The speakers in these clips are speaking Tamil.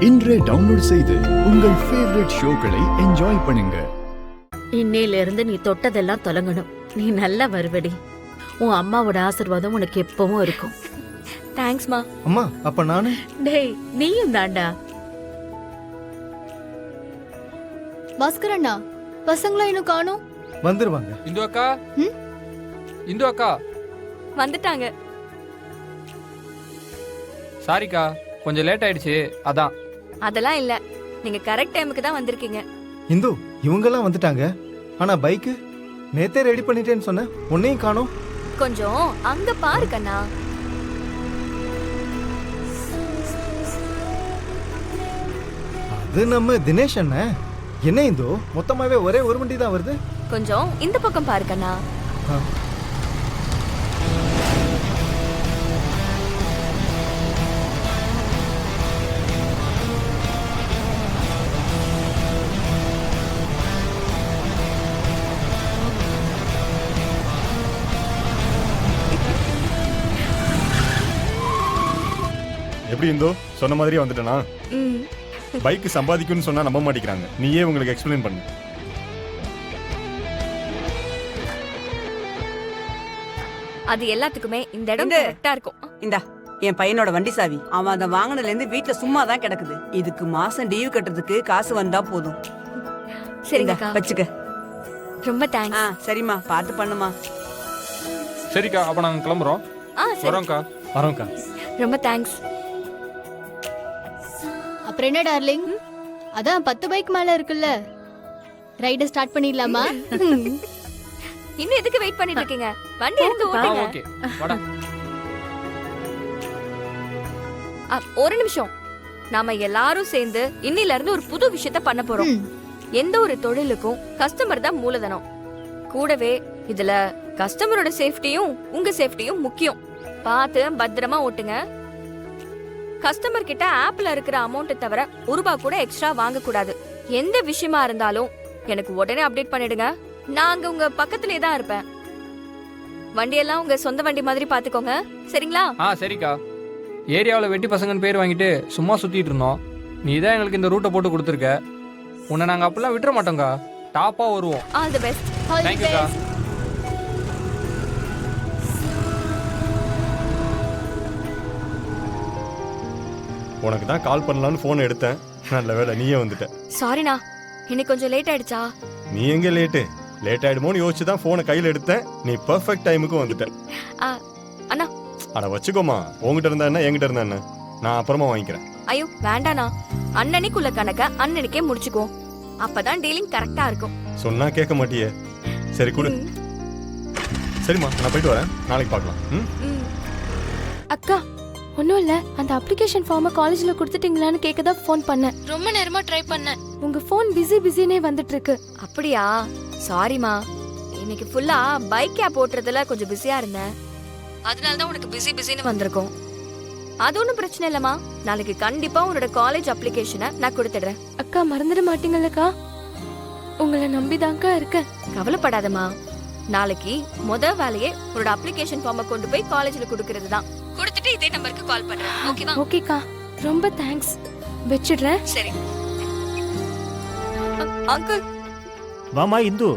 இன்றே டவுன்லோட் செய்து உங்கள் ஃபேவரட் ஷோக்களை என்ஜாய் பண்ணுங்க. இன்னையில இருந்து நீ தொட்டதெல்லாம் தொலங்கணும். நீ நல்லா வருவடி. உன் அம்மாவோட ஆசீர்வாதம் உனக்கு எப்பவும் இருக்கும். தேங்க்ஸ்மா. அம்மா அப்ப நானு டேய் நீயும் தாண்டா. பாஸ்கர் அண்ணா, பசங்களா இன்னும் காணோம்? வந்துருவாங்க. இந்து அக்கா, இந்து அக்கா வந்துட்டாங்க. சாரிக்கா, கொஞ்சம் லேட் ஆயிடுச்சு அதான். அதெல்லாம் இல்ல, நீங்க கரெக்ட் டைமுக்கு தான் வந்திருக்கீங்க. இந்து இவங்கெல்லாம் வந்துட்டாங்க. ஆனா பைக்கு நேத்தே ரெடி பண்ணிட்டேன்னு சொன்ன, உன்னையும் காணோம். கொஞ்சம் அங்க பாரு கண்ணா. அது நம்ம தினேஷ் அண்ணன். என்ன இந்து மொத்தமாவே ஒரே ஒரு வண்டி தான் வருது? கொஞ்சம் இந்த பக்கம் பாரு கண்ணா. எப்படி இருந்தோ சொன்ன மாதிரியே வந்துட்டேனா? பைக் சம்பாதிக்கும்னு சொன்னா நம்ப மாட்டேங்கிறாங்க. நீயே உங்களுக்கு எக்ஸ்பிளைன் பண்ணு. அது எல்லாத்துக்குமே இந்த இடம் கரெக்டா இருக்கும். இந்தா என் பையனோட வண்டி சாவி. அவன் அதை வாங்கினதுல இருந்து வீட்டுல சும்மா தான் கிடக்குது. இதுக்கு மாசம் டியூ கட்டுறதுக்கு காசு வந்தா போதும். சரிங்கக்கா, வச்சுக்க. ரொம்ப தேங்க்ஸ். சரிம்மா, பார்த்து பண்ணுமா. சரிக்கா, அப்ப நாங்க கிளம்புறோம். வரோம்க்கா. வரோம்க்கா. ரொம்ப தேங்க்ஸ். அப்புறம் என்ன டார்லிங், அதான் 10 பைக் மேல இருக்குல்ல, ரைட ஸ்டார்ட் பண்ணிடலாமா? இன்னும் எதுக்கு வெயிட் பண்ணிட்டு இருக்கீங்க? வண்டி எடுத்து ஓட்டுங்க. ஓகே, வாடா. ஒரு நிமிஷம். நாம எல்லாரும் சேர்ந்து இன்னில இருந்து ஒரு புது விஷயத்த பண்ண போறோம். எந்த ஒரு தொழிலுக்கும் கஸ்டமர் தான் மூலதனம். கூடவே இதுல கஸ்டமரோட சேஃப்டியும் உங்க சேஃப்டியும் முக்கியம். பார்த்து பத்திரமா ஓட்டுங்க. கஸ்டமர் கிட்ட ஆப்ல இருக்கிற அமௌண்ட் தவிர ₹1 கூட எக்ஸ்ட்ரா வாங்க கூடாது. எந்த விஷயமா இருந்தாலும் எனக்கு உடனே அப்டேட் பண்ணிடுங்க. நான் அங்க உங்க பக்கத்திலே தான் இருப்பேன். வண்டியெல்லாம் உங்க சொந்த வண்டி மாதிரி பாத்துக்கோங்க, சரிங்களா? சரிக்கா. ஏரியாவில் வெட்டி பசங்கன்னு பேர் வாங்கிட்டு சும்மா சுத்திட்டு இருந்தோம். நீ தான் எங்களுக்கு இந்த ரூட்டை போட்டு கொடுத்துருக்க. உன்னை நாங்க அப்பெல்லாம் விட்டுற மாட்டோம்க்கா. டாப்பா வருவோம். All the best. தேங்க்யூக்கா. உனக்கு தான் கால் பண்ணலான்னு போன் எடுத்தேன். நல்ல வேலை நீயே வந்துட்ட. சாரிண்ணா, இன்னைக்கு கொஞ்சம் லேட் ஆயிடுச்சா? நீ எங்க லேட்டு? லேட் ஆயிடுமோன்னு யோசிச்சு தான் போனை கையில் எடுத்தேன். நீ பெர்ஃபெக்ட் டைமுக்கு வந்துட்ட. அண்ணா அட வச்சுக்கோமா. உங்ககிட்ட இருந்தா என்ன, என்கிட்ட இருந்தா என்ன? நான் அப்புறமா வாங்கிக்கிறேன். ஐயோ வேண்டாண்ணா, அண்ணனுக்குள்ள கணக்க அண்ணனுக்கே முடிச்சுக்கோ. அப்பதான் டீலிங் கரெக்டா இருக்கும். சொன்னா கேட்க மாட்டியே. சரி கொடு. சரிம்மா, நான் போயிட்டு வரேன். நாளைக்கு பார்க்கலாம். அக்கா ஒன்றும் இல்லை, அந்த அப்ளிகேஷன் ஃபார்மை காலேஜில் கொடுத்துட்டீங்களான்னு கேட்க தான் ஃபோன் பண்ணேன். ரொம்ப நேரமாக ட்ரை பண்ணேன். உங்கள் ஃபோன் பிஸினே வந்துட்டு இருக்கு. அப்படியா? சாரிமா, இன்னைக்கு ஃபுல்லா பைக் கேப் ஓட்டுறதுல கொஞ்சம் பிஸியா இருந்தேன். அதனால தான் உனக்கு பிஸின்னு வந்திருக்கோம். அது ஒன்றும் பிரச்சனை இல்லம்மா. நாளைக்கு கண்டிப்பா உன்னோட காலேஜ் அப்ளிகேஷனை நான் கொடுத்துடுறேன். அக்கா மறந்துட மாட்டீங்கல்லக்கா? உங்களை நம்பிதான்க்கா இருக்கேன். கவலைப்படாதம்மா. நாளைக்கு வேலையே உன்னோட அப்ளிகேஷன் ஃபார்மை கொண்டு போய் காலேஜ்ல கொடுக்கறது தான். கொடுத்துட்டு இதே நம்பருக்கு கால் பண்றேன். ஓகேவா? ஓகேக்கா, ரொம்ப தேங்க்ஸ். வச்சிடுறேன். சரி அங்கிள். வாமா இந்து,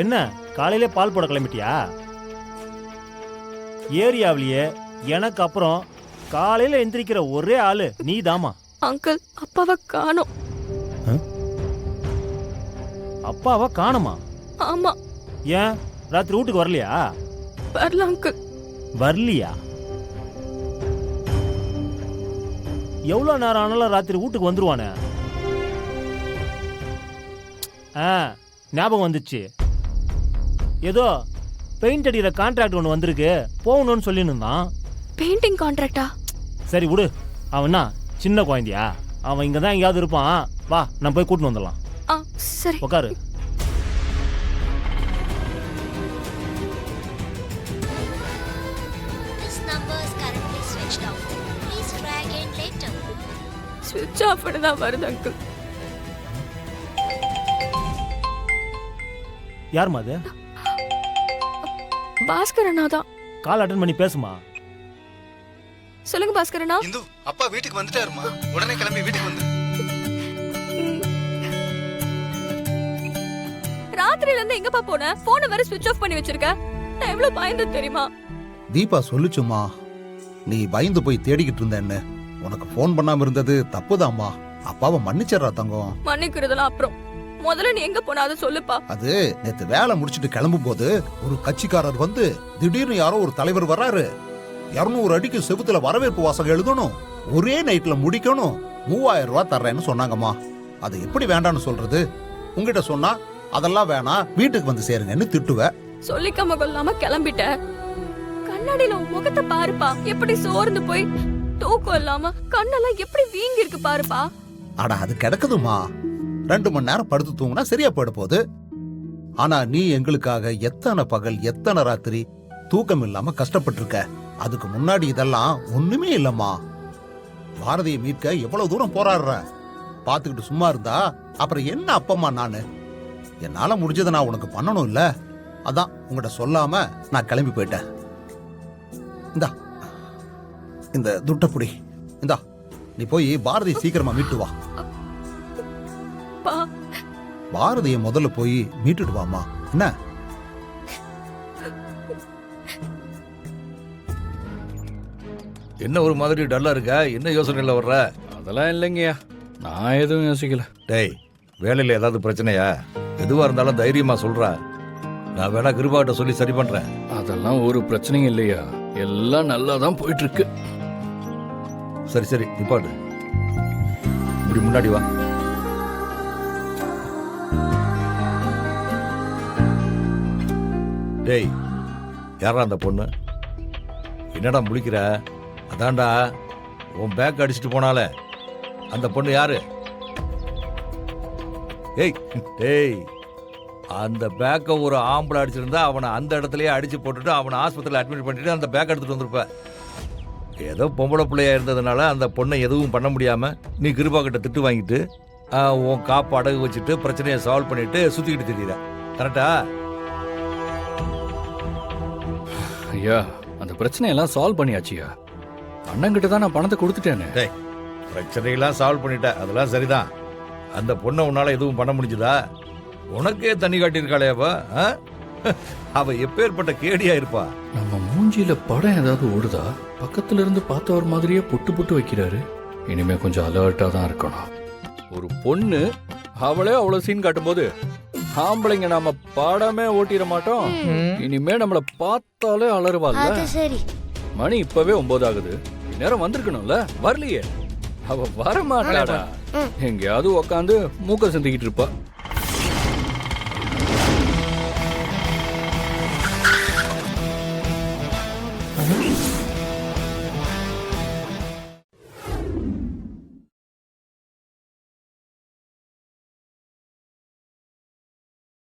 என்ன காலையில பால் போட கிளம்பிட்டியா? ஏரியாவிலேயே எனக்கு அப்புறம் காலையில எந்திரிக்கிற ஒரே ஆளு நீ தாமா. அங்கிள், அப்பாவை காணோம். அப்பாவை காணுமா? ஆமா. ஏன் ராத்திரி வீட்டுக்கு வரலையா? வரல அங்கிள். வரலையா? எவ்வளவு நேரம் ஆனாலும் ராத்திரி வீட்டுக்கு வந்துருவானே. ஞாபகம் வந்துச்சு. ஏதோ பெயிண்ட் அடிக்கிற கான்ட்ராக்ட் ஒன்று வந்திருக்கு, போகணும்னு சொல்லின்னு இருந்தான். பெயிண்டிங் கான்ட்ராக்டா? சரி விடு, அவனா சின்ன குழந்தையா? அவன் இங்க தான் எங்கேயாவது இருப்பான். வா, நான் போய் கூட்டின்னு வந்துடலாம். சரி உட்காரு. ஸ்விட்ச் ஆஃப் தான் வருது அங்கிள். யாருமா அது? பாஸ்கர் அண்ணா தான். கால் அட்டன் பண்ணி பேசுமா. சொல்லுங்க பாஸ்கரண்ணா. இந்து அப்பா வீட்டுக்கு வந்துட்டாருமா, உடனே கிளம்பி வீட்டுக்கு வந்து. ராத்திரில இருந்து எங்கப்பா போன? போனை வேற ஸ்விட்ச் ஆஃப் பண்ணி வச்சிருக்க. நான் எவ்வளவு பயந்து தெரியுமா? தீபா சொல்லுச்சுமா, நீ பயந்து போய் தேடிக்கிட்டு இருந்தேன்னு. உனக்கு ஃபோன் பண்ணாம இருந்தது தப்புதாம்மா. அப்பாவை மன்னிச்சிடுறா தங்கம். மன்னிக்கிறதெல்லாம் அப்புறம். முதல்ல நீ எங்க போன அதை சொல்லுப்பா. அது நேத்து வேலை முடிச்சிட்டு கிளம்பும் போது ஒரு கட்சிக்காரர் வந்து திடீர்னு யாரோ ஒரு தலைவர் வர்றாரு, 200 அடிக்கு செவுத்துல வரவேற்பு வாசகம் எழுதணும், ஒரே நைட்ல முடிக்கணும், 3000 ரூபாய் தர்றேன்னு சொன்னாங்கம்மா. அது எப்படி வேண்டான்னு சொல்றது? உங்ககிட்ட சொன்னா அதெல்லாம் வேணாம், வீட்டுக்கு வந்து சேருங்கன்னு திட்டுவ. சொல்லிக்காம கொள்ளாம கிளம்பிட்ட. கண்ணாடியில உன் முகத்தை பாருப்பா, எப்படி சோர்ந்து போய் தூக்கம் இல்லாம கண்ணெல்லாம் எப்படி வீங்கி இருக்கு பாருப்பா. ஆனா அது கிடக்குதுமா, 2 மணி நேரம் படுத்து தூங்குனா சரியா போயிட போகுது. ஆனா நீ எங்களுக்காக எத்தனை பகல் எத்தனை ராத்திரி தூக்கம் இல்லாம கஷ்டப்பட்டிருக்க. அதுக்கு முன்னாடி இதெல்லாம் ஒண்ணுமே இல்லம்மா. பாரதியை மீட்க எவ்வளவு தூரம் போராடுற பாத்துக்கிட்டு சும்மா இருந்தா அப்புறம் என்ன அப்பம்மா நானு? என்னால முடிஞ்சதை நான் உனக்கு பண்ணணும் இல்ல, அதான் உங்ககிட்ட சொல்லாம நான் கிளம்பி போயிட்டேன். இந்தா இந்த துட்டப்புடி, இந்தா நீ போய் பாரதி சீக்கிரமா மீட்டு வா. பாரதியை முதல்ல போய் மீட்டுட்டு வாமா. என்ன என்ன ஒரு மாதிரி டல்லா இருக்க? என்ன யோசனையில வர்ற? அதெல்லாம் இல்லைங்கய்யா, நான் எதுவும் யோசிக்கல. டேய், வேலையில ஏதாவது பிரச்சனையா? எதுவா இருந்தாலும் தைரியமா சொல்றா. நான் வேணா கிருபாட்ட சொல்லி சரி பண்றேன். அதெல்லாம் ஒரு பிரச்சனையும் இல்லையா, எல்லாம் நல்லா தான் போயிட்டு இருக்கு. சரி சரி, நிப்பாட்டு. இப்படி முன்னாடி வா. டேய், யாரா அந்த பொண்ணு? என்னடா முழிக்கிற? அதான்டா உன் பேக் அடிச்சுட்டு போனாலே அந்த பொண்ணு யாரு? ஏய் டேய், அந்த பேக்கை ஒரு ஆம்பளை அடிச்சிருந்தா அவனை அந்த இடத்துலயே அடிச்சு போட்டுட்டு அவனை ஆஸ்பத்திரியில் அட்மிட் பண்ணிட்டு அந்த பேக் எடுத்துட்டு வந்திருப்ப. ஏதோ பொம்பளை பிள்ளையா இருந்ததுனால அந்த பொண்ணை எதுவும் பண்ண முடியாம நீ கிருபா கிட்ட திட்டு வாங்கிட்டு உன் காப்பு அடகு வச்சுட்டு பிரச்சனையை சால்வ் பண்ணிட்டு சுத்திக்கிட்டு தெரியுற. கரெக்டா? ஐயா, அந்த பிரச்சனையெல்லாம் சால்வ் பண்ணியாச்சியா. அண்ணங்கிட்ட தான் நான் பணத்தை கொடுத்துட்டேனே. டேய், பிரச்சனையெல்லாம் சால்வ் பண்ணிட்ட, அதெல்லாம் சரிதான். அந்த பொண்ணை உன்னால எதுவும் பண்ண முடிஞ்சுதா? உனக்கே தண்ணி காட்டியிருக்காளே அவ. அவ எப்பேற்பட்ட கேடியா இருப்பா. நம்ம மூஞ்சியில படம் ஏதாவது ஓடுதா? பக்கத்துல இருந்து பார்த்தவர் மாதிரியே புட்டு புட்டு வைக்கிறாரு. இனிமே கொஞ்சம் அலர்ட்டா தான் இருக்கணும். ஒரு பொண்ணு அவளே அவ்வளவு சீன் காட்டும்போது ஆம்பளைங்க நாம பாடாமே ஓட்டிட மாட்டோம். இனிமே நம்மள பார்த்தாலே அலறுவாள்ல. சரி, மணி இப்பவே 9 ஆகுது. நேரம் வந்திருக்கணும்ல, வரலையே. அவ வர மாட்டாடா. எங்கேயாவது உக்காந்து மூக்க சிந்திக்கிட்டு இருப்பா.